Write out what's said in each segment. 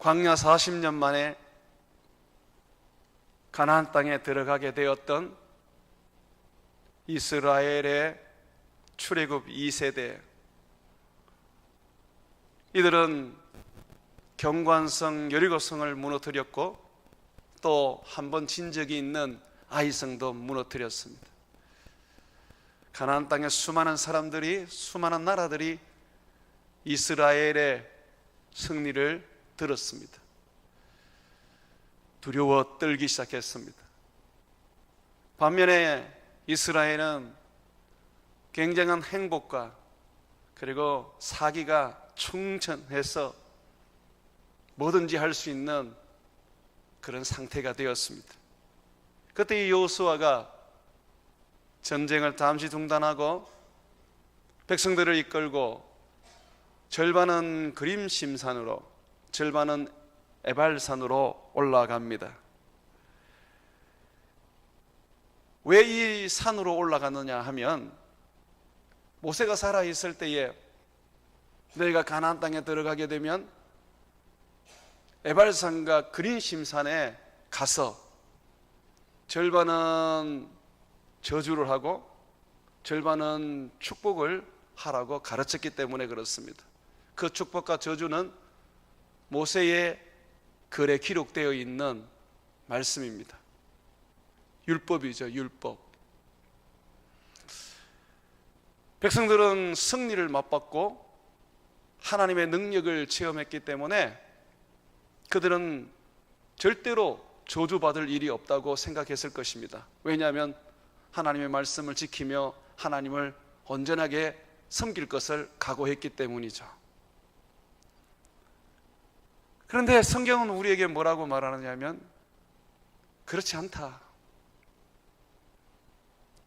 광야 40년 만에 가나안 땅에 들어가게 되었던 이스라엘의 출애굽 2세대, 이들은 경관성 여리고성을 무너뜨렸고 또 한 번 진 적이 있는 아이성도 무너뜨렸습니다. 가나안 땅에 수많은 사람들이, 수많은 나라들이 이스라엘의 승리를 들었습니다. 두려워 떨기 시작했습니다. 반면에 이스라엘은 굉장한 행복과 그리고 사기가 충천해서 뭐든지 할 수 있는 그런 상태가 되었습니다. 그때 이 여호수아가 전쟁을 잠시 중단하고 백성들을 이끌고 절반은 그림심산으로, 절반은 에발산으로 올라갑니다. 왜 이 산으로 올라가느냐 하면, 모세가 살아있을 때에 너희가 가나안 땅에 들어가게 되면 에발산과 그림심산에 가서 절반은 저주를 하고 절반은 축복을 하라고 가르쳤기 때문에 그렇습니다. 그 축복과 저주는 모세의 글에 기록되어 있는 말씀입니다. 율법이죠, 율법. 백성들은 승리를 맛봤고 하나님의 능력을 체험했기 때문에 그들은 절대로 저주받을 일이 없다고 생각했을 것입니다. 왜냐하면 하나님의 말씀을 지키며 하나님을 온전하게 섬길 것을 각오했기 때문이죠. 그런데 성경은 우리에게 뭐라고 말하느냐면, 그렇지 않다.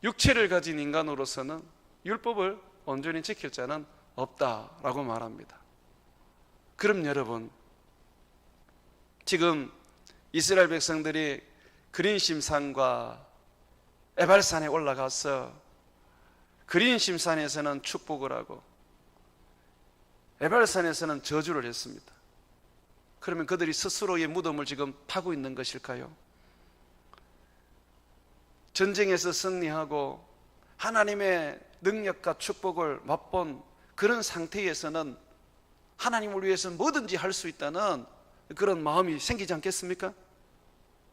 육체를 가진 인간으로서는 율법을 온전히 지킬 자는 없다라고 말합니다. 그럼 여러분, 지금 이스라엘 백성들이 그린심산과 에발산에 올라가서 그린심산에서는 축복을 하고 에발산에서는 저주를 했습니다. 그러면 그들이 스스로의 무덤을 지금 파고 있는 것일까요? 전쟁에서 승리하고 하나님의 능력과 축복을 맛본 그런 상태에서는 하나님을 위해서 뭐든지 할 수 있다는 그런 마음이 생기지 않겠습니까?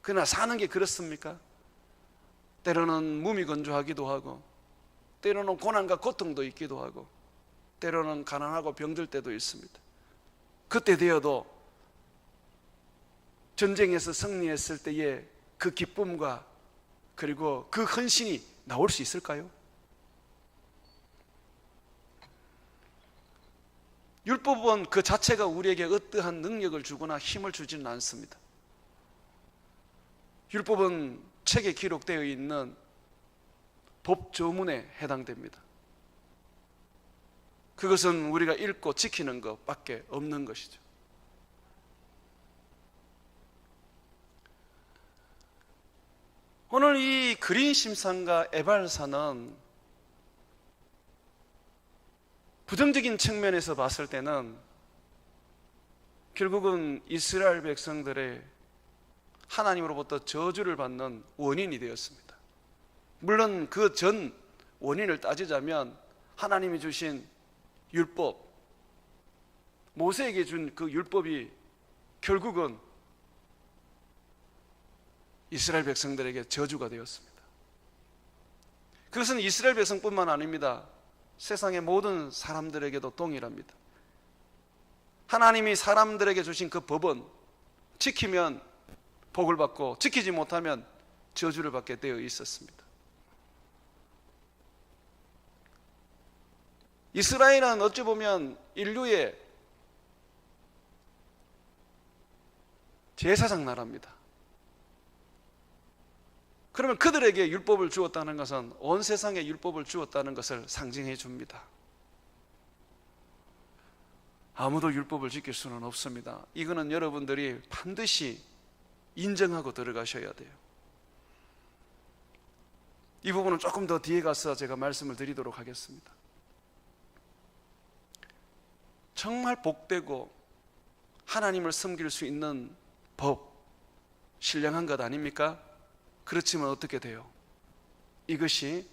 그러나 사는 게 그렇습니까? 때로는 무미건조하기도 하고, 때로는 고난과 고통도 있기도 하고, 때로는 가난하고 병들 때도 있습니다. 그때 되어도 전쟁에서 승리했을 때의 그 기쁨과 그리고 그 헌신이 나올 수 있을까요? 율법은 그 자체가 우리에게 어떠한 능력을 주거나 힘을 주지는 않습니다. 율법은 책에 기록되어 있는 법조문에 해당됩니다. 그것은 우리가 읽고 지키는 것밖에 없는 것이죠. 오늘 이 그린심산과 에발산은 부정적인 측면에서 봤을 때는 결국은 이스라엘 백성들의 하나님으로부터 저주를 받는 원인이 되었습니다. 물론 그 전 원인을 따지자면 하나님이 주신 율법, 모세에게 준 그 율법이 결국은 이스라엘 백성들에게 저주가 되었습니다. 그것은 이스라엘 백성뿐만 아닙니다. 세상의 모든 사람들에게도 동일합니다. 하나님이 사람들에게 주신 그 법은 지키면 복을 받고 지키지 못하면 저주를 받게 되어 있었습니다. 이스라엘은 어찌 보면 인류의 제사장 나라입니다. 그러면 그들에게 율법을 주었다는 것은 온 세상에 율법을 주었다는 것을 상징해 줍니다. 아무도 율법을 지킬 수는 없습니다. 이거는 여러분들이 반드시 인정하고 들어가셔야 돼요. 이 부분은 조금 더 뒤에 가서 제가 말씀을 드리도록 하겠습니다. 정말 복되고 하나님을 섬길 수 있는 법, 신령한 것 아닙니까? 그렇지만 어떻게 돼요? 이것이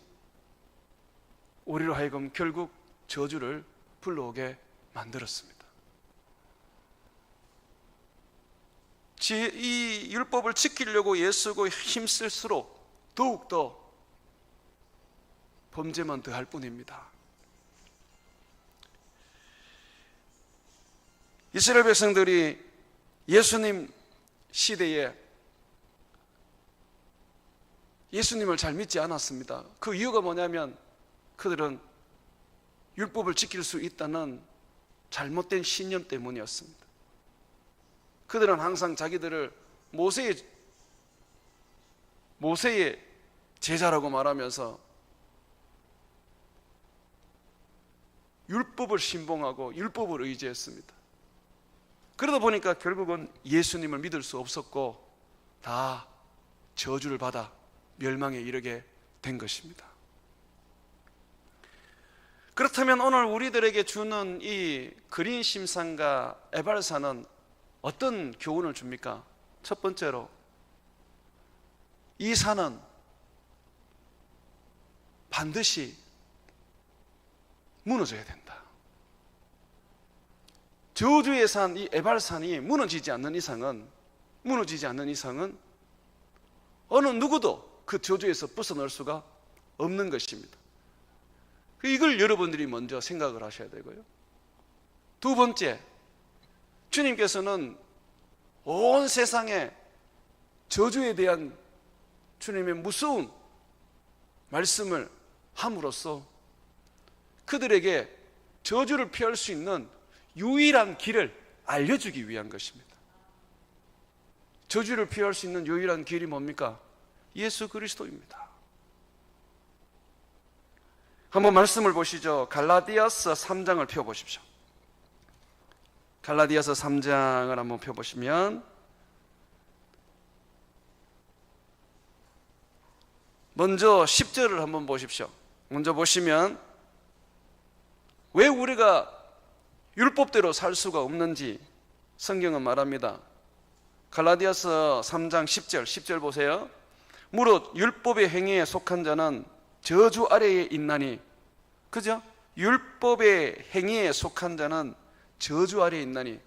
우리로 하여금 결국 저주를 불러오게 만들었습니다. 이 율법을 지키려고 애쓰고 힘쓸수록 더욱더 범죄만 더할 뿐입니다. 이스라엘 백성들이 예수님 시대에 예수님을 잘 믿지 않았습니다. 그 이유가 뭐냐면 그들은 율법을 지킬 수 있다는 잘못된 신념 때문이었습니다. 그들은 항상 자기들을 모세의 제자라고 말하면서 율법을 신봉하고 율법을 의지했습니다. 그러다 보니까 결국은 예수님을 믿을 수 없었고 다 저주를 받아 멸망에 이르게 된 것입니다. 그렇다면 오늘 우리들에게 주는 이 그린 심산과 에발산은 어떤 교훈을 줍니까? 첫 번째로 이 산은 반드시 무너져야 된다. 저주의 산, 이 에발산이 무너지지 않는 이상은 어느 누구도 그 저주에서 벗어날 수가 없는 것입니다. 이걸 여러분들이 먼저 생각을 하셔야 되고요. 두 번째, 주님께서는 온 세상에 저주에 대한 주님의 무서운 말씀을 함으로써 그들에게 저주를 피할 수 있는 유일한 길을 알려주기 위한 것입니다. 저주를 피할 수 있는 유일한 길이 뭡니까? 예수 그리스도입니다. 한번 말씀을 보시죠. 갈라디아서 3장을 펴보십시오. 갈라디아서 3장을 한번 펴보시면 먼저 10절을 한번 보십시오. 먼저 보시면 왜 우리가 율법대로 살 수가 없는지 성경은 말합니다. 갈라디아서 3장 10절 보세요. 무릇 율법의 행위에 속한 자는 저주 아래에 있나니, 그죠? 율법의 행위에 속한 자는 저주 아래에 있나니,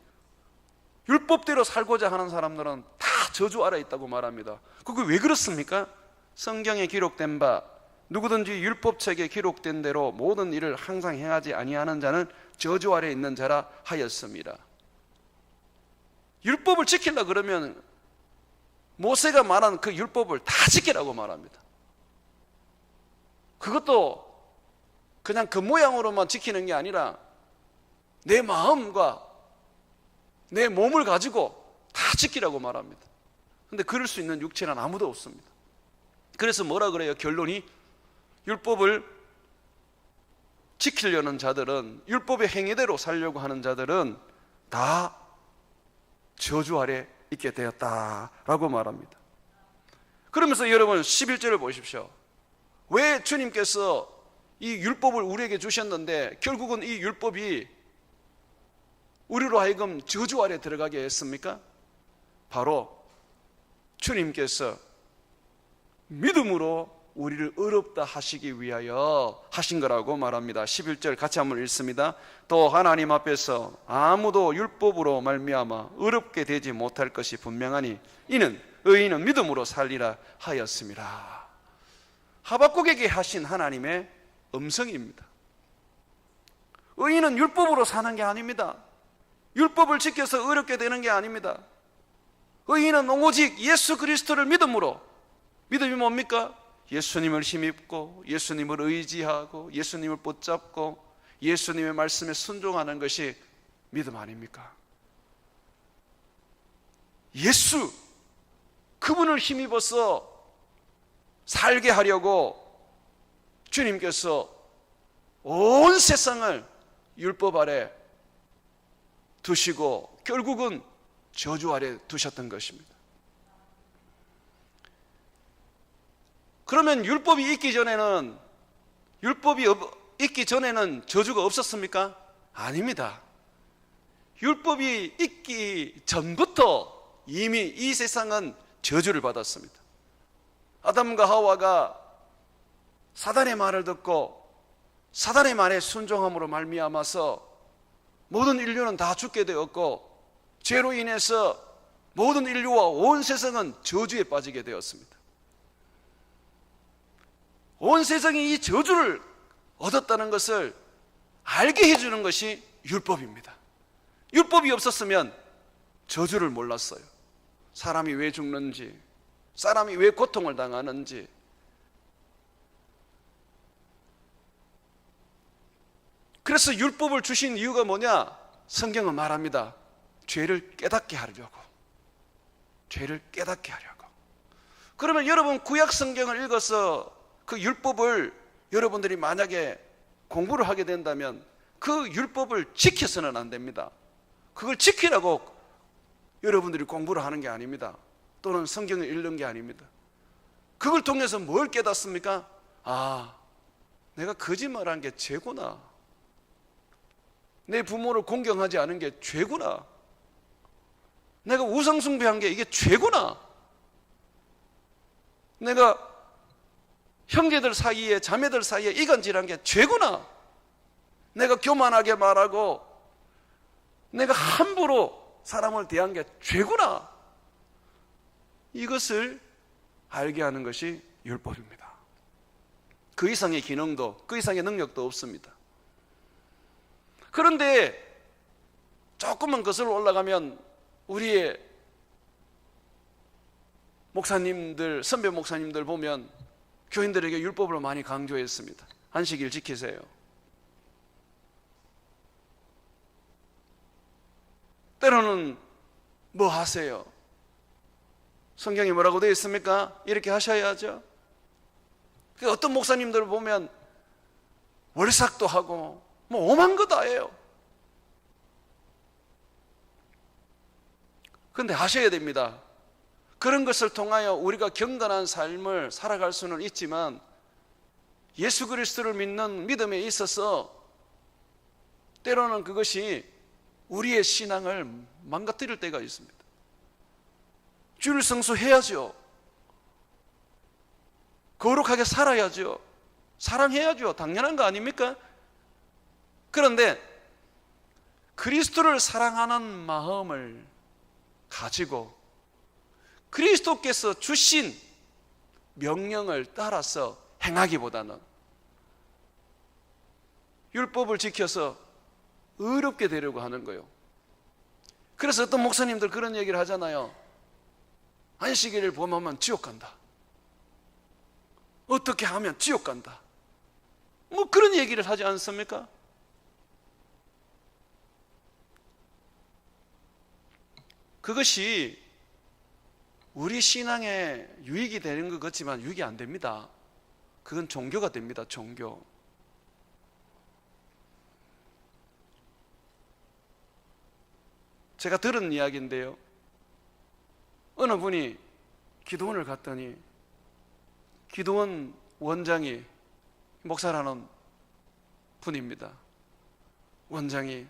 율법대로 살고자 하는 사람들은 다 저주 아래에 있다고 말합니다. 그게 왜 그렇습니까? 성경에 기록된 바 누구든지 율법책에 기록된 대로 모든 일을 항상 행하지 아니하는 자는 저주 아래에 있는 자라 하였습니다. 율법을 지키려고 그러면 모세가 말한 그 율법을 다 지키라고 말합니다. 그것도 그냥 그 모양으로만 지키는 게 아니라 내 마음과 내 몸을 가지고 다 지키라고 말합니다. 그런데 그럴 수 있는 육체는 아무도 없습니다. 그래서 뭐라 그래요? 결론이 율법을 지키려는 자들은, 율법의 행위대로 살려고 하는 자들은 다 저주 아래 있게 되었다라고 말합니다. 그러면서 여러분 11절을 보십시오. 왜 주님께서 이 율법을 우리에게 주셨는데 결국은 이 율법이 우리로 하여금 저주 아래 들어가게 했습니까? 바로 주님께서 믿음으로 우리를 의롭다 하시기 위하여 하신 거라고 말합니다. 11절 같이 한번 읽습니다. 또 하나님 앞에서 아무도 율법으로 말미암아 의롭게 되지 못할 것이 분명하니 이는 의인은 믿음으로 살리라 하였습니다. 하박국에게 하신 하나님의 음성입니다. 의인은 율법으로 사는 게 아닙니다. 율법을 지켜서 의롭게 되는 게 아닙니다. 의인은 오직 예수 그리스도를 믿음으로, 믿음이 뭡니까? 예수님을 힘입고 예수님을 의지하고 예수님을 붙잡고 예수님의 말씀에 순종하는 것이 믿음 아닙니까? 예수, 그분을 힘입어서 살게 하려고 주님께서 온 세상을 율법 아래 두시고 결국은 저주 아래 두셨던 것입니다. 그러면 율법이 있기 전에는 저주가 없었습니까? 아닙니다. 율법이 있기 전부터 이미 이 세상은 저주를 받았습니다. 아담과 하와가 사단의 말을 듣고 사단의 말에 순종함으로 말미암아서 모든 인류는 다 죽게 되었고, 죄로 인해서 모든 인류와 온 세상은 저주에 빠지게 되었습니다. 온 세상이 이 저주를 얻었다는 것을 알게 해주는 것이 율법입니다. 율법이 없었으면 저주를 몰랐어요. 사람이 왜 죽는지, 사람이 왜 고통을 당하는지. 그래서 율법을 주신 이유가 뭐냐? 성경은 말합니다. 죄를 깨닫게 하려고. 죄를 깨닫게 하려고. 그러면 여러분 구약 성경을 읽어서 그 율법을 여러분들이 만약에 공부를 하게 된다면 그 율법을 지켜서는 안 됩니다. 그걸 지키라고 여러분들이 공부를 하는 게 아닙니다. 또는 성경을 읽는 게 아닙니다. 그걸 통해서 뭘 깨닫습니까? 아, 내가 거짓말한 게 죄구나. 내 부모를 공경하지 않은 게 죄구나. 내가 우상숭배한 게 이게 죄구나. 내가 형제들 사이에, 자매들 사이에 이간질한 게 죄구나. 내가 교만하게 말하고 내가 함부로 사람을 대한 게 죄구나. 이것을 알게 하는 것이 율법입니다. 그 이상의 기능도, 그 이상의 능력도 없습니다. 그런데 조금만 거슬러 올라가면 우리의 목사님들, 선배 목사님들 보면 교인들에게 율법을 많이 강조했습니다. 안식일 지키세요. 때로는 뭐 하세요? 성경에 뭐라고 되어 있습니까? 이렇게 하셔야죠. 어떤 목사님들을 보면 월삭도 하고 뭐 오만 거 다 해요. 그런데 하셔야 됩니다. 그런 것을 통하여 우리가 경건한 삶을 살아갈 수는 있지만 예수 그리스도를 믿는 믿음에 있어서 때로는 그것이 우리의 신앙을 망가뜨릴 때가 있습니다. 주일 성수해야죠. 거룩하게 살아야죠. 사랑해야죠. 당연한 거 아닙니까? 그런데 그리스도를 사랑하는 마음을 가지고 그리스도께서 주신 명령을 따라서 행하기보다는 율법을 지켜서 의롭게 되려고 하는 거예요. 그래서 어떤 목사님들 그런 얘기를 하잖아요. 안식일을 범하면 지옥 간다. 어떻게 하면 지옥 간다. 뭐 그런 얘기를 하지 않습니까? 그것이 우리 신앙에 유익이 되는 것 같지만 유익이 안 됩니다. 그건 종교가 됩니다. 종교. 제가 들은 이야기인데요, 어느 분이 기도원을 갔더니 기도원 원장이 목사라는 분입니다. 원장이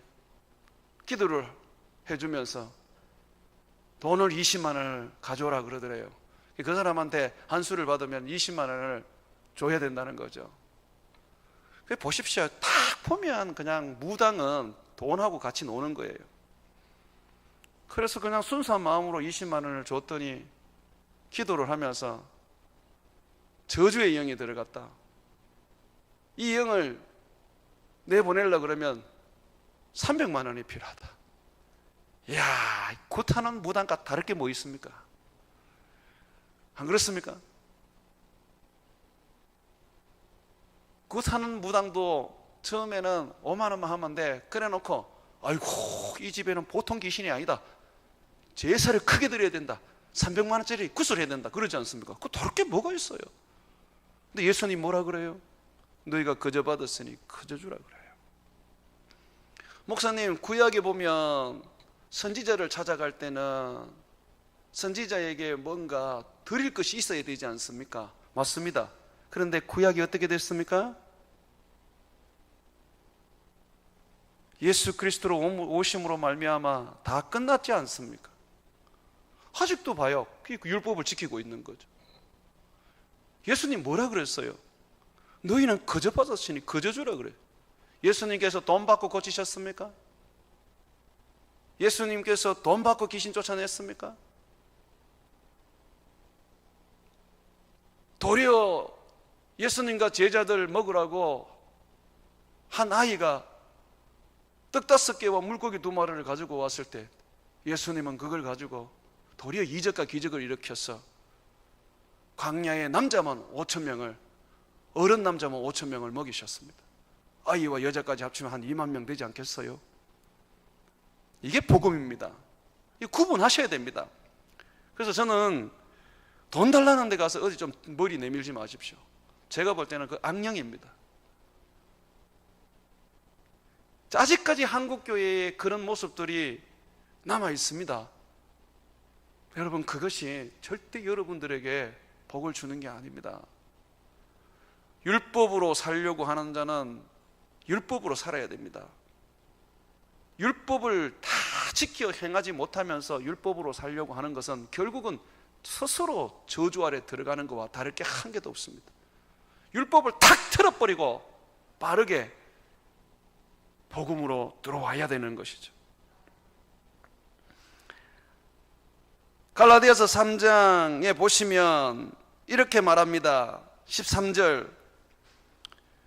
기도를 해주면서 돈을 20만 원을 가져오라 그러더래요. 그 사람한테 한수를 받으면 20만 원을 줘야 된다는 거죠. 보십시오. 딱 보면 그냥 무당은 돈하고 같이 노는 거예요. 그래서 그냥 순수한 마음으로 20만 원을 줬더니 기도를 하면서 저주의 영이 들어갔다. 이 영을 내보내려고 그러면 300만 원이 필요하다. 이야, 굿하는 무당과 다를 게 뭐 있습니까? 안 그렇습니까? 굿하는 무당도 처음에는 5만 원만 하면 돼. 그래 놓고 아이고 이 집에는 보통 귀신이 아니다. 제사를 크게 드려야 된다. 300만 원짜리 굿을 해야 된다. 그러지 않습니까? 그거 다를 게 뭐가 있어요? 근데 예수님 뭐라 그래요? 너희가 거저 받았으니 거저 주라 그래요. 목사님, 구약에 보면 선지자를 찾아갈 때는 선지자에게 뭔가 드릴 것이 있어야 되지 않습니까? 맞습니다. 그런데 구약이 어떻게 됐습니까? 예수 그리스도로 오심으로 말미암아 다 끝났지 않습니까? 아직도 봐요. 그 율법을 지키고 있는 거죠. 예수님 뭐라 그랬어요? 너희는 거저 받았으니 거저 주라 그래요. 예수님께서 돈 받고 고치셨습니까? 예수님께서 돈 받고 귀신 쫓아냈습니까? 도리어 예수님과 제자들 먹으라고 한 아이가 떡 5개와 물고기 2마리를 가지고 왔을 때 예수님은 그걸 가지고 도리어 이적과 기적을 일으켜서 광야의 남자만 5,000명을, 어른 남자만 5,000명을 먹이셨습니다. 아이와 여자까지 합치면 한 2만 명 되지 않겠어요? 이게 복음입니다. 이거 구분하셔야 됩니다. 그래서 저는 돈 달라는 데 가서 어디 좀 머리 내밀지 마십시오. 제가 볼 때는 그 악령입니다. 아직까지 한국교회에 그런 모습들이 남아 있습니다. 여러분, 그것이 절대 여러분들에게 복을 주는 게 아닙니다. 율법으로 살려고 하는 자는 율법으로 살아야 됩니다. 율법을 다 지켜 행하지 못하면서 율법으로 살려고 하는 것은 결국은 스스로 저주 아래 들어가는 것과 다를 게 한 개도 없습니다. 율법을 탁 틀어버리고 빠르게 복음으로 들어와야 되는 것이죠. 갈라디아서 3장에 보시면 이렇게 말합니다. 13절,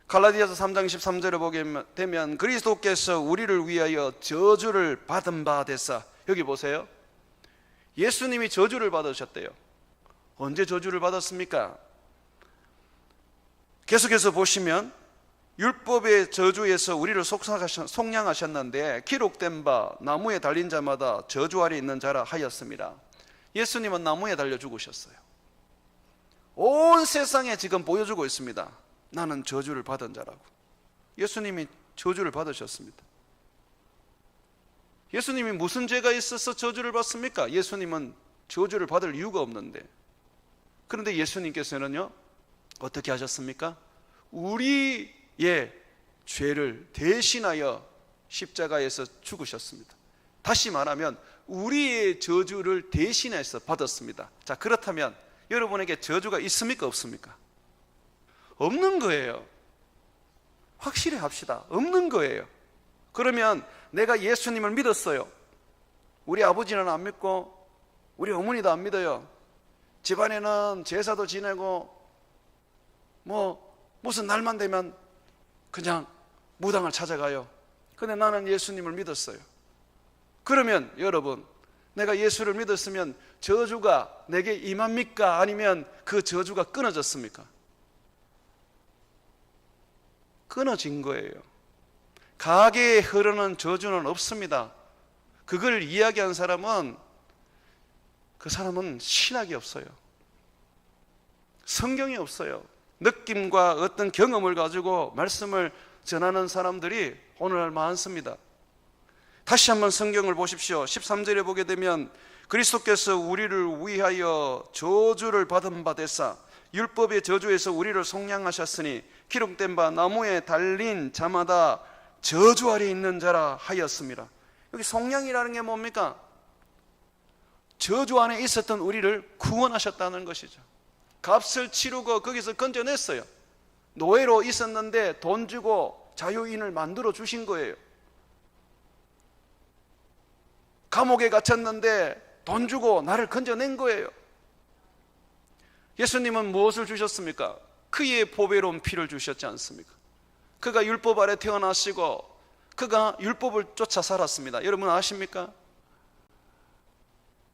갈라디아서 3장 13절을 보게 되면 그리스도께서 우리를 위하여 저주를 받은 바 되사, 여기 보세요. 예수님이 저주를 받으셨대요. 언제 저주를 받았습니까? 계속해서 보시면 율법의 저주에서 우리를 속량하셨는데 기록된 바 나무에 달린 자마다 저주 아래 있는 자라 하였습니다. 예수님은 나무에 달려 죽으셨어요. 온 세상에 지금 보여주고 있습니다. 나는 저주를 받은 자라고. 예수님이 저주를 받으셨습니다. 예수님이 무슨 죄가 있어서 저주를 받습니까? 예수님은 저주를 받을 이유가 없는데. 그런데 예수님께서는요, 어떻게 하셨습니까? 우리의 죄를 대신하여 십자가에서 죽으셨습니다. 다시 말하면 우리의 저주를 대신해서 받았습니다. 자, 그렇다면 여러분에게 저주가 있습니까? 없습니까? 없는 거예요. 확실히 합시다. 없는 거예요. 그러면 내가 예수님을 믿었어요. 우리 아버지는 안 믿고 우리 어머니도 안 믿어요. 집안에는 제사도 지내고 무슨 날만 되면 그냥 무당을 찾아가요. 근데 나는 예수님을 믿었어요. 그러면 여러분, 내가 예수를 믿었으면 저주가 내게 임합니까? 아니면 그 저주가 끊어졌습니까? 끊어진 거예요. 가게에 흐르는 저주는 없습니다. 그걸 이야기한 사람은 그 사람은 신학이 없어요. 성경이 없어요. 느낌과 어떤 경험을 가지고 말씀을 전하는 사람들이 오늘날 많습니다. 다시 한번 성경을 보십시오. 13절에 보게 되면 그리스도께서 우리를 위하여 저주를 받은 바 되사 율법의 저주에서 우리를 속량하셨으니 기록된 바 나무에 달린 자마다 저주 아래 있는 자라 하였습니다. 여기 속량이라는 게 뭡니까? 저주 안에 있었던 우리를 구원하셨다는 것이죠. 값을 치르고 거기서 건져냈어요. 노예로 있었는데 돈 주고 자유인을 만들어 주신 거예요. 감옥에 갇혔는데 돈 주고 나를 건져낸 거예요. 예수님은 무엇을 주셨습니까? 그의 보배로운 피를 주셨지 않습니까? 그가 율법 아래 태어나시고 그가 율법을 쫓아 살았습니다. 여러분 아십니까?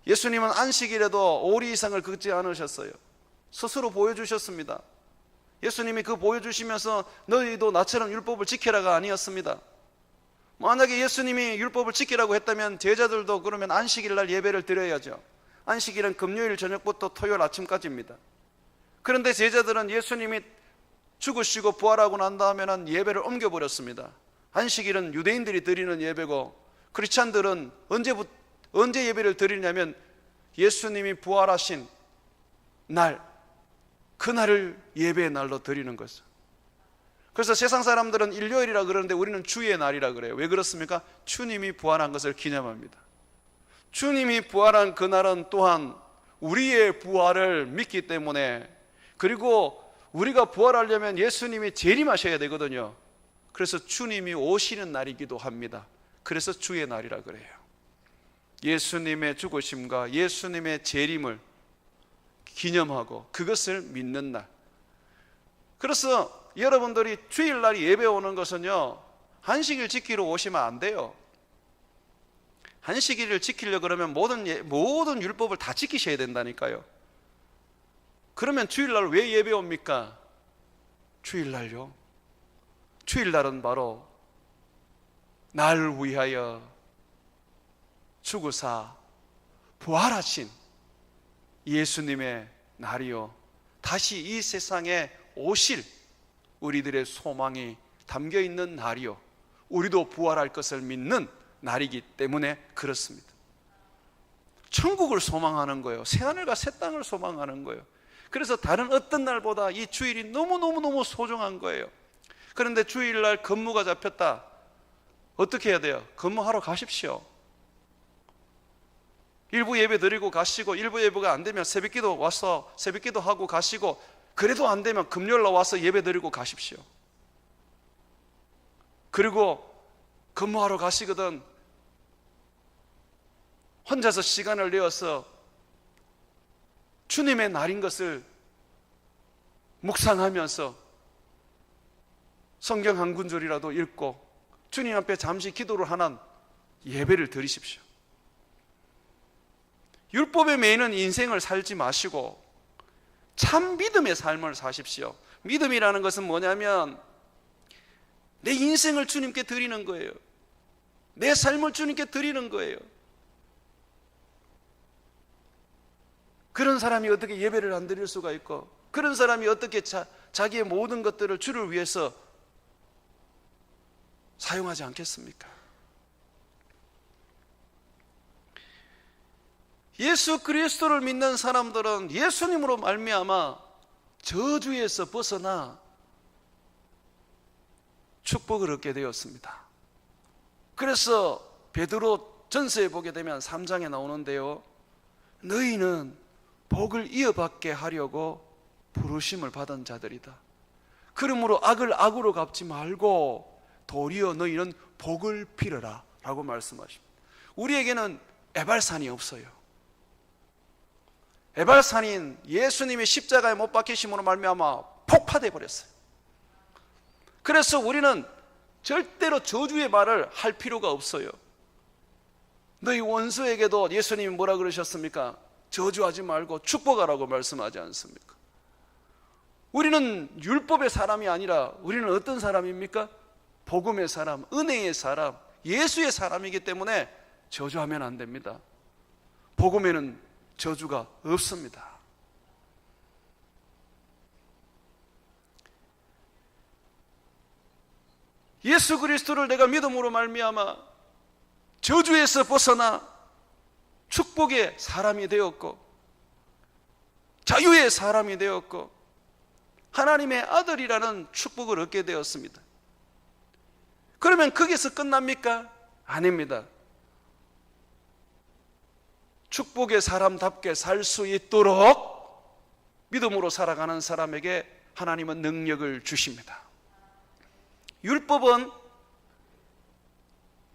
예수님은 안식일에도 5리 이상을 걷지 않으셨어요. 스스로 보여주셨습니다. 예수님이 그 보여주시면서 너희도 나처럼 율법을 지키라가 아니었습니다. 만약에 예수님이 율법을 지키라고 했다면 제자들도 그러면 안식일 날 예배를 드려야죠. 안식일은 금요일 저녁부터 토요일 아침까지입니다. 그런데 제자들은 예수님이 죽으시고 부활하고 난 다음에는 예배를 옮겨버렸습니다. 안식일은 유대인들이 드리는 예배고 크리스찬들은 언제 예배를 드리냐면 예수님이 부활하신 날, 그날을 예배의 날로 드리는 것이죠. 그래서 세상 사람들은 일요일이라 그러는데 우리는 주의 날이라 그래요. 왜 그렇습니까? 주님이 부활한 것을 기념합니다. 주님이 부활한 그날은 또한 우리의 부활을 믿기 때문에, 그리고 우리가 부활하려면 예수님이 재림하셔야 되거든요. 그래서 주님이 오시는 날이기도 합니다. 그래서 주의 날이라 그래요. 예수님의 죽으심과 예수님의 재림을 기념하고 그것을 믿는 날. 그래서 여러분들이 주일날 예배 오는 것은요, 안식일 지키러 오시면 안 돼요. 안식일을 지키려고 그러면 모든 율법을 다 지키셔야 된다니까요. 그러면 주일날 왜 예배 옵니까? 주일날요? 주일날은 바로 나를 위하여 죽으사 부활하신 예수님의 날이요, 다시 이 세상에 오실 우리들의 소망이 담겨있는 날이요, 우리도 부활할 것을 믿는 날이기 때문에 그렇습니다. 천국을 소망하는 거예요. 새하늘과 새 땅을 소망하는 거예요. 그래서 다른 어떤 날보다 이 주일이 너무너무 소중한 거예요. 그런데 주일날 근무가 잡혔다. 어떻게 해야 돼요? 근무하러 가십시오. 일부 예배 드리고 가시고, 일부 예배가 안 되면 새벽기도 와서 새벽기도 하고 가시고, 그래도 안 되면 금요일날 와서 예배 드리고 가십시오. 그리고 근무하러 가시거든 혼자서 시간을 내어서 주님의 날인 것을 묵상하면서 성경 한 구절이라도 읽고 주님 앞에 잠시 기도를 하는 예배를 드리십시오. 율법에 매이는 인생을 살지 마시고 참 믿음의 삶을 사십시오. 믿음이라는 것은 뭐냐면 내 인생을 주님께 드리는 거예요. 내 삶을 주님께 드리는 거예요. 그런 사람이 어떻게 예배를 안 드릴 수가 있고, 그런 사람이 어떻게 자기의 모든 것들을 주를 위해서 사용하지 않겠습니까? 예수 그리스도를 믿는 사람들은 예수님으로 말미암아 저주에서 벗어나 축복을 얻게 되었습니다. 그래서 베드로 전서에 보게 되면 3장에 나오는데요, 너희는 복을 이어받게 하려고 부르심을 받은 자들이다. 그러므로 악을 악으로 갚지 말고 도리어 너희는 복을 빌어라 라고 말씀하십니다. 우리에게는 에발산이 없어요. 에발산인 예수님이 십자가에 못 박히심으로 말미암아 폭파돼 버렸어요. 그래서 우리는 절대로 저주의 말을 할 필요가 없어요. 너희 원수에게도 예수님이 뭐라 그러셨습니까? 저주하지 말고 축복하라고 말씀하지 않습니까? 우리는 율법의 사람이 아니라 우리는 어떤 사람입니까? 복음의 사람, 은혜의 사람, 예수의 사람이기 때문에 저주하면 안 됩니다. 복음에는 저주가 없습니다. 예수 그리스도를 내가 믿음으로 말미암아 저주에서 벗어나 축복의 사람이 되었고 자유의 사람이 되었고 하나님의 아들이라는 축복을 얻게 되었습니다. 그러면 거기서 끝납니까? 아닙니다. 축복의 사람답게 살 수 있도록 믿음으로 살아가는 사람에게 하나님은 능력을 주십니다. 율법은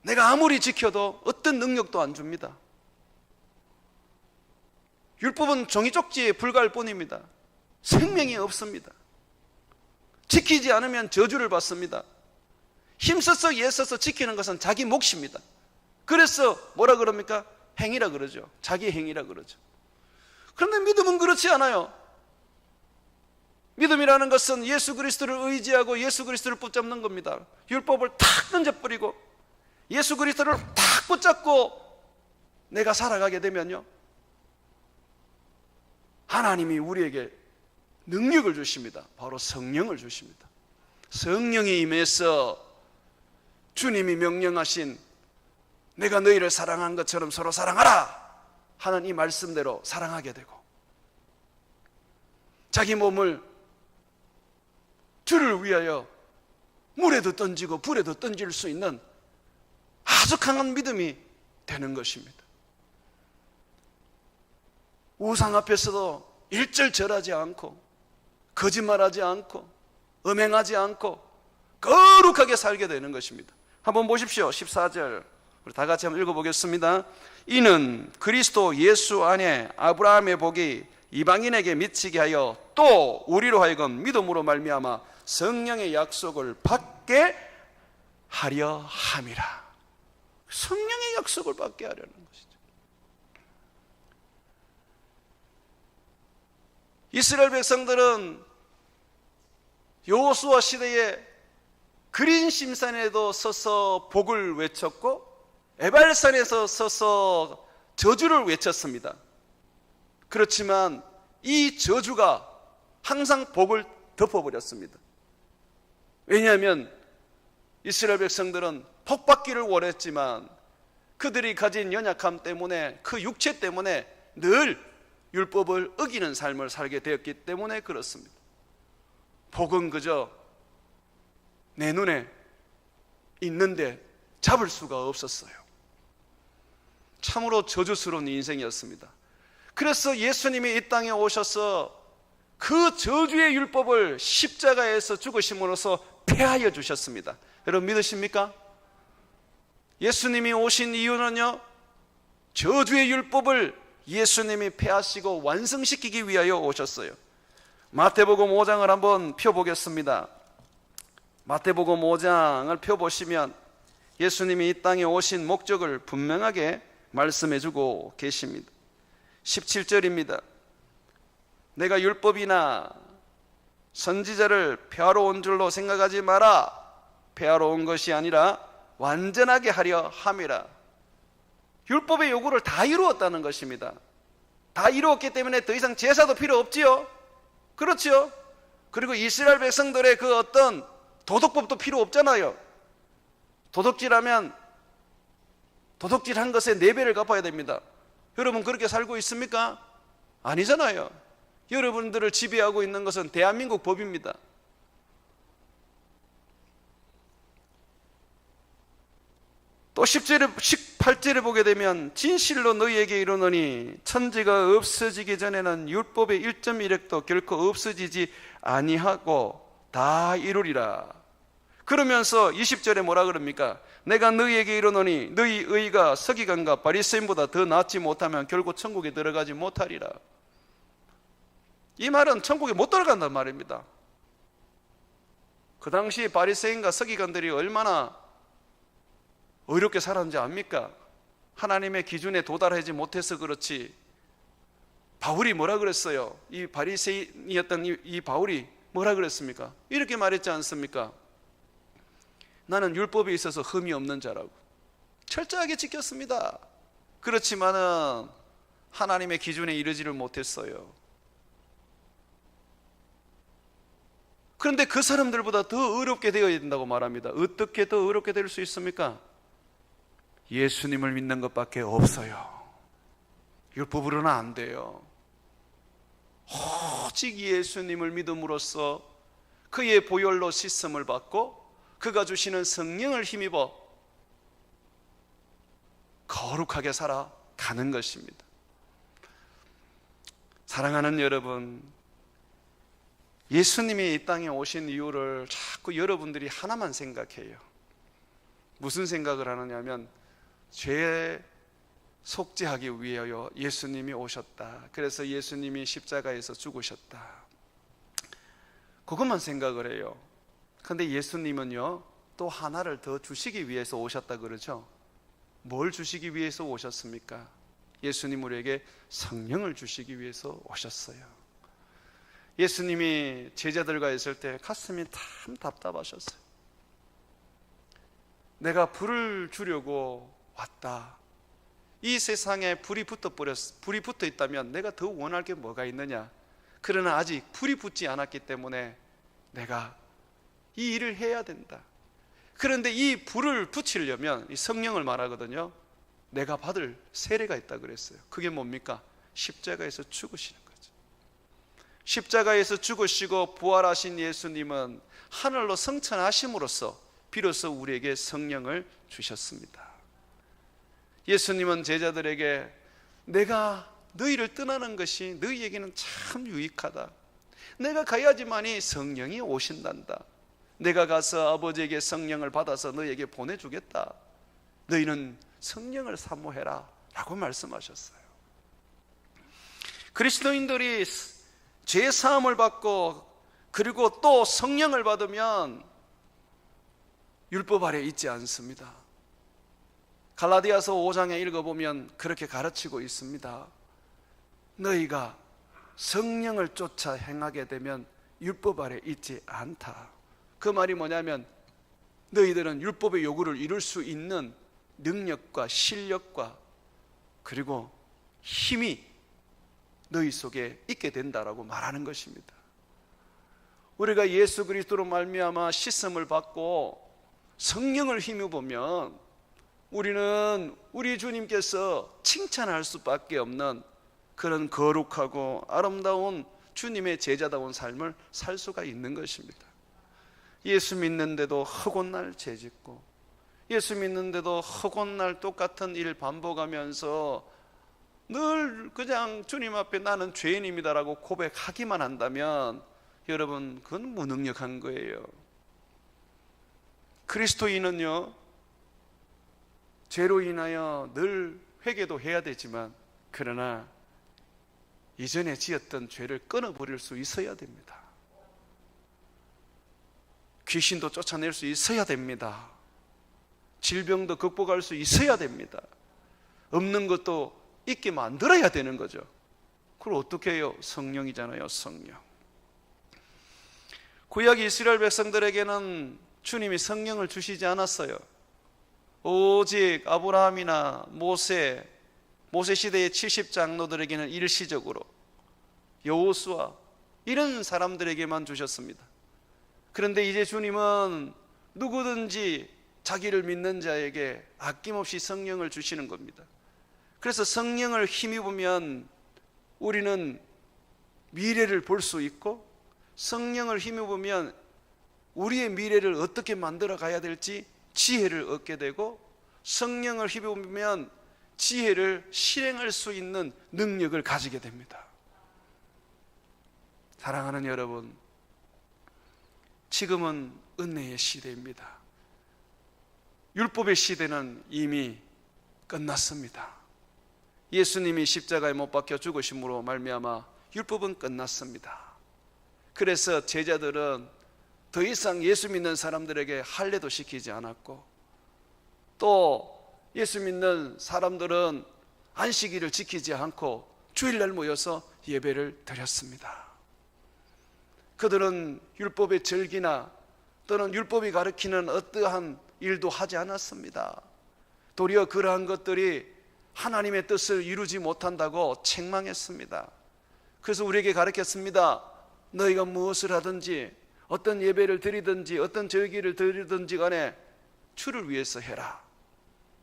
내가 아무리 지켜도 어떤 능력도 안 줍니다. 율법은 종이 쪽지에 불과할 뿐입니다. 생명이 없습니다. 지키지 않으면 저주를 받습니다. 힘써서 애써서 지키는 것은 자기 몫입니다. 그래서 뭐라 그럽니까? 행위라 그러죠. 자기 행위라 그러죠. 그런데 믿음은 그렇지 않아요. 믿음이라는 것은 예수 그리스도를 의지하고 예수 그리스도를 붙잡는 겁니다. 율법을 탁 던져버리고 예수 그리스도를 탁 붙잡고 내가 살아가게 되면요, 하나님이 우리에게 능력을 주십니다. 바로 성령을 주십니다. 성령이 임해서 주님이 명령하신 내가 너희를 사랑한 것처럼 서로 사랑하라 하는 이 말씀대로 사랑하게 되고, 자기 몸을 주를 위하여 물에도 던지고 불에도 던질 수 있는 아주 강한 믿음이 되는 것입니다. 우상 앞에서도 일절절하지 않고 거짓말하지 않고 음행하지 않고 거룩하게 살게 되는 것입니다. 한번 보십시오. 14절 우리 다 같이 한번 읽어보겠습니다. 이는 그리스도 예수 안에 아브라함의 복이 이방인에게 미치게 하여 또 우리로 하여금 믿음으로 말미암아 성령의 약속을 받게 하려 함이라. 성령의 약속을 받게 하려는 것이죠. 이스라엘 백성들은 여호수아 시대에 그린심산에도 서서 복을 외쳤고 에발산에서 서서 저주를 외쳤습니다. 그렇지만 이 저주가 항상 복을 덮어버렸습니다. 왜냐하면 이스라엘 백성들은 복받기를 원했지만 그들이 가진 연약함 때문에 그 육체 때문에 늘 율법을 어기는 삶을 살게 되었기 때문에 그렇습니다. 복은 그저 내 눈에 있는데 잡을 수가 없었어요. 참으로 저주스러운 인생이었습니다. 그래서 예수님이 이 땅에 오셔서 그 저주의 율법을 십자가에서 죽으심으로써 폐하여 주셨습니다. 여러분 믿으십니까? 예수님이 오신 이유는요, 저주의 율법을 예수님이 폐하시고 완성시키기 위하여 오셨어요. 마태복음 5장을 한번 펴보겠습니다. 마태복음 5장을 펴보시면 예수님이 이 땅에 오신 목적을 분명하게 말씀해주고 계십니다. 17절입니다. 내가 율법이나 선지자를 폐하러 온 줄로 생각하지 마라. 폐하러 온 것이 아니라 완전하게 하려 함이라. 율법의 요구를 다 이루었다는 것입니다. 다 이루었기 때문에 더 이상 제사도 필요 없지요. 그렇죠. 그리고 이스라엘 백성들의 그 어떤 도덕법도 필요 없잖아요. 도덕질하면 도덕질한 것에 4배를 갚아야 됩니다. 여러분 그렇게 살고 있습니까? 아니잖아요. 여러분들을 지배하고 있는 것은 대한민국 법입니다. 또 18절에 보게 되면 진실로 너희에게 이르노니 천지가 없어지기 전에는 율법의 1.1획도 결코 없어지지 아니하고 다 이루리라. 그러면서 20절에 뭐라 그럽니까? 내가 너희에게 이르노니 너희 의가 서기관과 바리새인보다 더 낫지 못하면 결국 천국에 들어가지 못하리라. 이 말은 천국에 못 들어간단 말입니다. 그 당시 바리새인과 서기관들이 얼마나 어렵게 살았는지 압니까? 하나님의 기준에 도달하지 못해서 그렇지. 바울이 뭐라 그랬어요? 이 바리새인이었던 이 바울이 뭐라 그랬습니까? 이렇게 말했지 않습니까? 나는 율법에 있어서 흠이 없는 자라고. 철저하게 지켰습니다. 그렇지만은 하나님의 기준에 이르지를 못했어요. 그런데 그 사람들보다 더 어렵게 되어야 된다고 말합니다. 어떻게 더 어렵게 될 수 있습니까? 예수님을 믿는 것밖에 없어요. 율법으로는 안 돼요. 오직 예수님을 믿음으로써 그의 보혈로 씻음을 받고 그가 주시는 성령을 힘입어 거룩하게 살아가는 것입니다. 사랑하는 여러분, 예수님이 이 땅에 오신 이유를 자꾸 여러분들이 하나만 생각해요. 무슨 생각을 하느냐면 죄 속죄하기 위하여 예수님이 오셨다. 그래서 예수님이 십자가에서 죽으셨다. 그것만 생각을 해요. 그런데 예수님은요, 또 하나를 더 주시기 위해서 오셨다 그러죠. 뭘 주시기 위해서 오셨습니까? 예수님 우리에게 성령을 주시기 위해서 오셨어요. 예수님이 제자들과 있을 때 가슴이 참 답답하셨어요. 내가 불을 주려고 왔다. 이 세상에 불이 붙어 있다면 내가 더 원할 게 뭐가 있느냐. 그러나 아직 불이 붙지 않았기 때문에 내가 이 일을 해야 된다. 그런데 이 불을 붙이려면 이 성령을 말하거든요. 내가 받을 세례가 있다 그랬어요. 그게 뭡니까? 십자가에서 죽으시는 거죠. 십자가에서 죽으시고 부활하신 예수님은 하늘로 승천하심으로써 비로소 우리에게 성령을 주셨습니다. 예수님은 제자들에게 내가 너희를 떠나는 것이 너희에게는 참 유익하다. 내가 가야지만이 성령이 오신단다. 내가 가서 아버지에게 성령을 받아서 너희에게 보내주겠다. 너희는 성령을 사모해라 라고 말씀하셨어요. 그리스도인들이 죄 사함을 받고 그리고 또 성령을 받으면 율법 아래 있지 않습니다. 갈라디아서 5장에 읽어보면 그렇게 가르치고 있습니다. 너희가 성령을 쫓아 행하게 되면 율법 아래 있지 않다. 그 말이 뭐냐면 너희들은 율법의 요구를 이룰 수 있는 능력과 실력과 그리고 힘이 너희 속에 있게 된다라고 말하는 것입니다. 우리가 예수 그리스도로 말미암아 씻음을 받고 성령을 힘입으면 우리는 우리 주님께서 칭찬할 수밖에 없는 그런 거룩하고 아름다운 주님의 제자다운 삶을 살 수가 있는 것입니다. 예수 믿는데도 허곤날 죄짓고 예수 믿는데도 허곤날 똑같은 일 반복하면서 늘 그냥 주님 앞에 나는 죄인입니다라고 고백하기만 한다면 여러분 그건 무능력한 거예요. 그리스도인은요 죄로 인하여 늘 회개도 해야 되지만 그러나 이전에 지었던 죄를 끊어버릴 수 있어야 됩니다. 귀신도 쫓아낼 수 있어야 됩니다. 질병도 극복할 수 있어야 됩니다. 없는 것도 있게 만들어야 되는 거죠. 그걸 어떻게 해요? 성령이잖아요. 성령. 구약 이스라엘 백성들에게는 주님이 성령을 주시지 않았어요. 오직 아브라함이나 모세 시대의 70장로들에게는 일시적으로 여호수아 이런 사람들에게만 주셨습니다. 그런데 이제 주님은 누구든지 자기를 믿는 자에게 아낌없이 성령을 주시는 겁니다. 그래서 성령을 힘입으면 우리는 미래를 볼 수 있고 성령을 힘입으면 우리의 미래를 어떻게 만들어 가야 될지 지혜를 얻게 되고 성령을 힘입으면 지혜를 실행할 수 있는 능력을 가지게 됩니다. 사랑하는 여러분, 지금은 은혜의 시대입니다. 율법의 시대는 이미 끝났습니다. 예수님이 십자가에 못 박혀 죽으심으로 말미암아 율법은 끝났습니다. 그래서 제자들은 더 이상 예수 믿는 사람들에게 할례도 시키지 않았고 또 예수 믿는 사람들은 안식일을 지키지 않고 주일날 모여서 예배를 드렸습니다. 그들은 율법의 절기나 또는 율법이 가르치는 어떠한 일도 하지 않았습니다. 도리어 그러한 것들이 하나님의 뜻을 이루지 못한다고 책망했습니다. 그래서 우리에게 가르쳤습니다. 너희가 무엇을 하든지 어떤 예배를 드리든지 어떤 절기를 드리든지 간에 주를 위해서 해라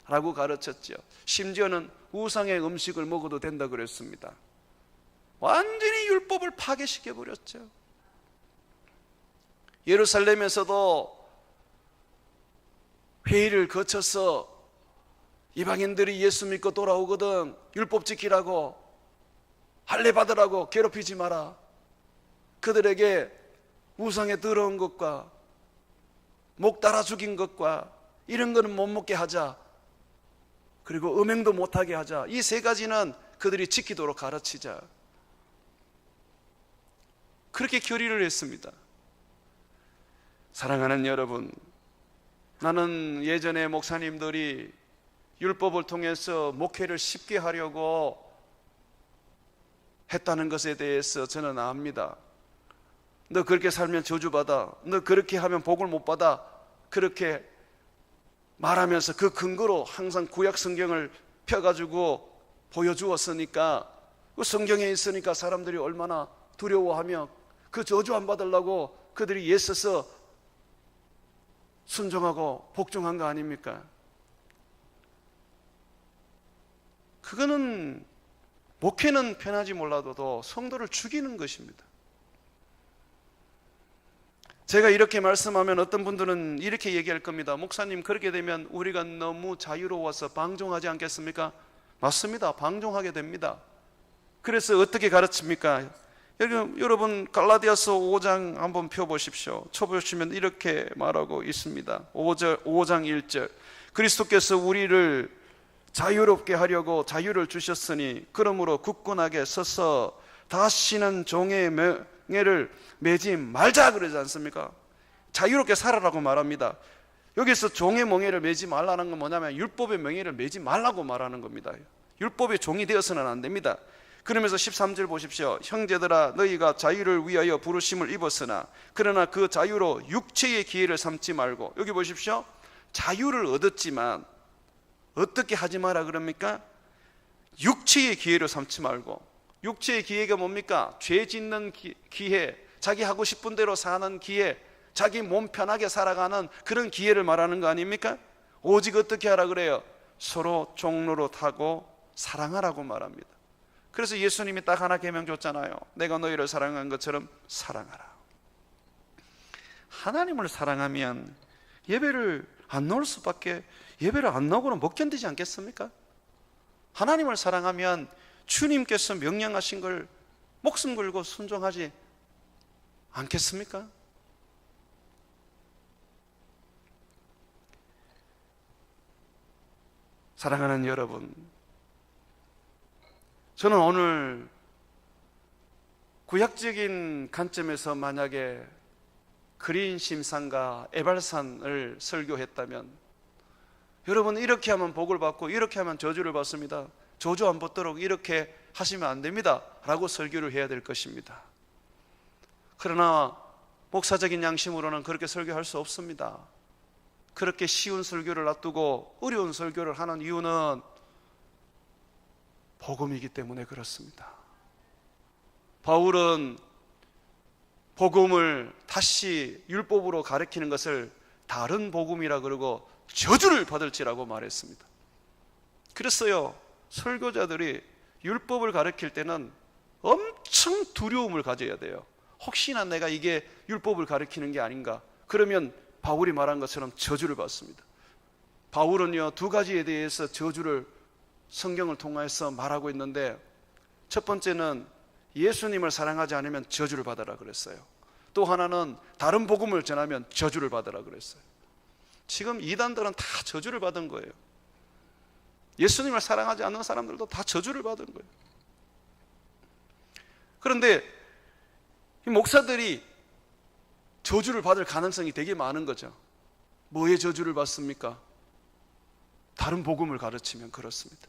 라고 가르쳤죠. 심지어는 우상의 음식을 먹어도 된다 그랬습니다. 완전히 율법을 파괴시켜 버렸죠. 예루살렘에서도 회의를 거쳐서 이방인들이 예수 믿고 돌아오거든 율법 지키라고 할례 받으라고 괴롭히지 마라. 그들에게 우상에 더러운 것과 목 따라 죽인 것과 이런 거는 못 먹게 하자. 그리고 음행도 못하게 하자. 이 세 가지는 그들이 지키도록 가르치자. 그렇게 결의를 했습니다. 사랑하는 여러분, 나는 예전에 목사님들이 율법을 통해서 목회를 쉽게 하려고 했다는 것에 대해서 저는 압니다. 너 그렇게 살면 저주받아, 너 그렇게 하면 복을 못 받아, 그렇게 말하면서 그 근거로 항상 구약 성경을 펴가지고 보여주었으니까, 그 성경에 있으니까 사람들이 얼마나 두려워하며 그 저주 안 받으려고 그들이 애써서 순종하고 복종한 거 아닙니까? 그거는 목회는 편하지 몰라도 성도를 죽이는 것입니다. 제가 이렇게 말씀하면 어떤 분들은 이렇게 얘기할 겁니다. 목사님, 그렇게 되면 우리가 너무 자유로워서 방종하지 않겠습니까? 맞습니다. 방종하게 됩니다. 그래서 어떻게 가르칩니까? 여러분 갈라디아서 5장 한번 펴보십시오. 쳐보시면 이렇게 말하고 있습니다. 5장 1절, 그리스도께서 우리를 자유롭게 하려고 자유를 주셨으니 그러므로 굳건하게 서서 다시는 종의 명예를 매지 말자 그러지 않습니까? 자유롭게 살아라고 말합니다. 여기서 종의 명예를 매지 말라는 건 뭐냐면 율법의 명예를 매지 말라고 말하는 겁니다. 율법의 종이 되어서는 안 됩니다. 그러면서 13절 보십시오. 형제들아, 너희가 자유를 위하여 부르심을 입었으나 그러나 그 자유로 육체의 기회를 삼지 말고, 여기 보십시오. 자유를 얻었지만 어떻게 하지 마라 그럽니까? 육체의 기회를 삼지 말고. 육체의 기회가 뭡니까? 죄 짓는 기회, 자기 하고 싶은 대로 사는 기회, 자기 몸 편하게 살아가는 그런 기회를 말하는 거 아닙니까? 오직 어떻게 하라 그래요? 서로 종로릇하고 사랑하라고 말합니다. 그래서 예수님이 딱 하나 계명 줬잖아요. 내가 너희를 사랑한 것처럼 사랑하라. 하나님을 사랑하면 예배를 안 나올 수밖에, 예배를 안 나오고는 못 견디지 않겠습니까? 하나님을 사랑하면 주님께서 명령하신 걸 목숨 걸고 순종하지 않겠습니까? 사랑하는 여러분, 저는 오늘 구약적인 관점에서 만약에 그린 심산과 에발산을 설교했다면, 여러분 이렇게 하면 복을 받고 이렇게 하면 저주를 받습니다, 저주 안 받도록 이렇게 하시면 안 됩니다 라고 설교를 해야 될 것입니다. 그러나 목사적인 양심으로는 그렇게 설교할 수 없습니다. 그렇게 쉬운 설교를 놔두고 어려운 설교를 하는 이유는 복음이기 때문에 그렇습니다. 바울은 복음을 다시 율법으로 가르치는 것을 다른 복음이라 그러고 저주를 받을지라고 말했습니다. 그랬어요. 설교자들이 율법을 가르칠 때는 엄청 두려움을 가져야 돼요. 혹시나 내가 이게 율법을 가르치는 게 아닌가, 그러면 바울이 말한 것처럼 저주를 받습니다. 바울은요, 두 가지에 대해서 저주를 성경을 통해서 말하고 있는데, 첫 번째는 예수님을 사랑하지 않으면 저주를 받아라 그랬어요. 또 하나는 다른 복음을 전하면 저주를 받아라 그랬어요. 지금 이단들은 다 저주를 받은 거예요. 예수님을 사랑하지 않는 사람들도 다 저주를 받은 거예요. 그런데 이 목사들이 저주를 받을 가능성이 되게 많은 거죠. 뭐에 저주를 받습니까? 다른 복음을 가르치면 그렇습니다.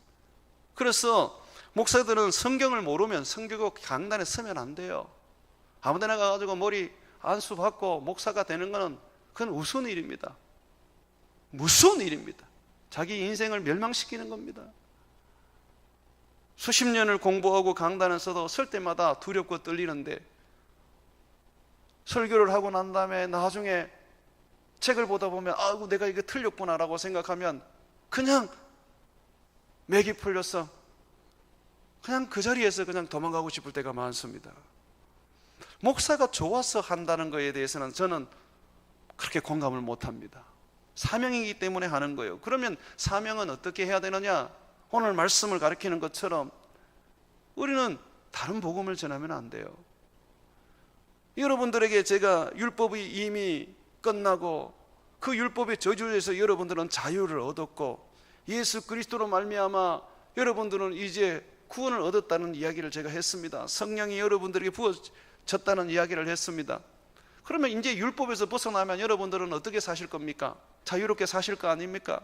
그래서 목사들은 성경을 모르면 성경교 강단에 서면 안 돼요. 아무데나 가가지고 머리 안수 받고 목사가 되는 것은 그건 우스운 일입니다. 무서운 일입니다. 자기 인생을 멸망시키는 겁니다. 수십 년을 공부하고 강단을 써도 설 때마다 두렵고 떨리는데, 설교를 하고 난 다음에 나중에 책을 보다 보면 아이고 내가 이거 틀렸구나라고 생각하면 그냥 맥이 풀려서 그냥 그 자리에서 그냥 도망가고 싶을 때가 많습니다. 목사가 좋아서 한다는 것에 대해서는 저는 그렇게 공감을 못합니다. 사명이기 때문에 하는 거예요. 그러면 사명은 어떻게 해야 되느냐? 오늘 말씀을 가르치는 것처럼 우리는 다른 복음을 전하면 안 돼요. 여러분들에게 제가 율법이 이미 끝나고 그 율법의 저주에서 여러분들은 자유를 얻었고 예수 그리스도로 말미암아 여러분들은 이제 구원을 얻었다는 이야기를 제가 했습니다. 성령이 여러분들에게 부어졌다는 이야기를 했습니다. 그러면 이제 율법에서 벗어나면 여러분들은 어떻게 사실 겁니까? 자유롭게 사실 거 아닙니까?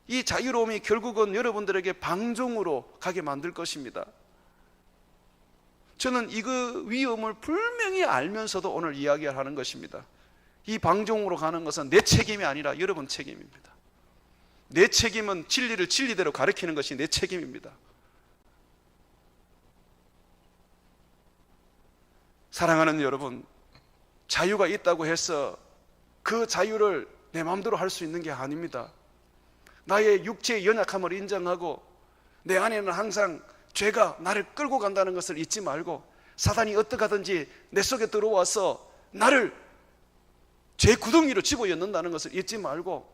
이 자유로움이 결국은 여러분들에게 방종으로 가게 만들 것입니다. 저는 이거 위험을 분명히 알면서도 오늘 이야기를 하는 것입니다. 이 방종으로 가는 것은 내 책임이 아니라 여러분 책임입니다. 내 책임은 진리를 진리대로 가르치는 것이 내 책임입니다. 사랑하는 여러분, 자유가 있다고 해서 그 자유를 내 마음대로 할 수 있는 게 아닙니다. 나의 육체의 연약함을 인정하고 내 안에는 항상 죄가 나를 끌고 간다는 것을 잊지 말고 사단이 어떻게 하든지 내 속에 들어와서 나를 죄 구덩이로 집어넣는다는 것을 잊지 말고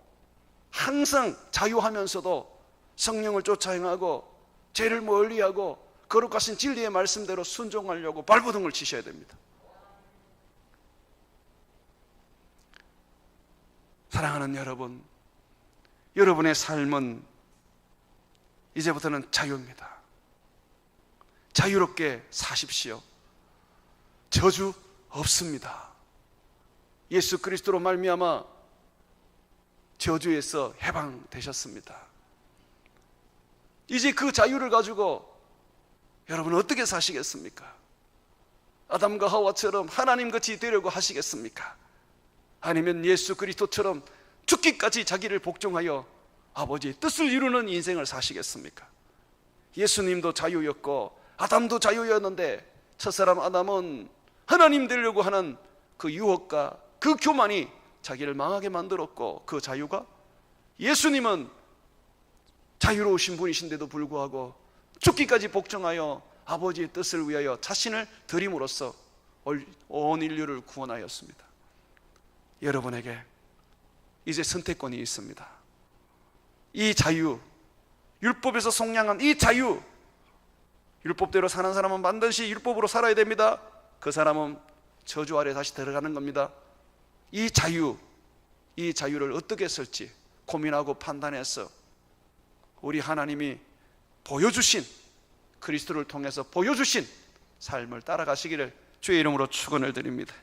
항상 자유하면서도 성령을 쫓아 행하고 죄를 멀리하고 거룩하신 진리의 말씀대로 순종하려고 발버둥을 치셔야 됩니다. 사랑하는 여러분, 여러분의 삶은 이제부터는 자유입니다. 자유롭게 사십시오. 저주 없습니다. 예수 그리스도로 말미암아 저주에서 해방되셨습니다. 이제 그 자유를 가지고 여러분은 어떻게 사시겠습니까? 아담과 하와처럼 하나님같이 되려고 하시겠습니까? 아니면 예수 그리스도처럼 죽기까지 자기를 복종하여 아버지의 뜻을 이루는 인생을 사시겠습니까? 예수님도 자유였고 아담도 자유였는데 첫사람 아담은 하나님 되려고 하는 그 유혹과 그 교만이 자기를 망하게 만들었고, 그 자유가 예수님은 자유로우신 분이신데도 불구하고 죽기까지 복종하여 아버지의 뜻을 위하여 자신을 드림으로써 온 인류를 구원하였습니다. 여러분에게 이제 선택권이 있습니다. 이 자유, 율법에서 속량한 이 자유, 율법대로 사는 사람은 반드시 율법으로 살아야 됩니다. 그 사람은 저주 아래 다시 들어가는 겁니다. 이 자유를 어떻게 쓸지 고민하고 판단해서 우리 하나님이 보여주신, 그리스도를 통해서 보여주신 삶을 따라가시기를 주의 이름으로 축원을 드립니다.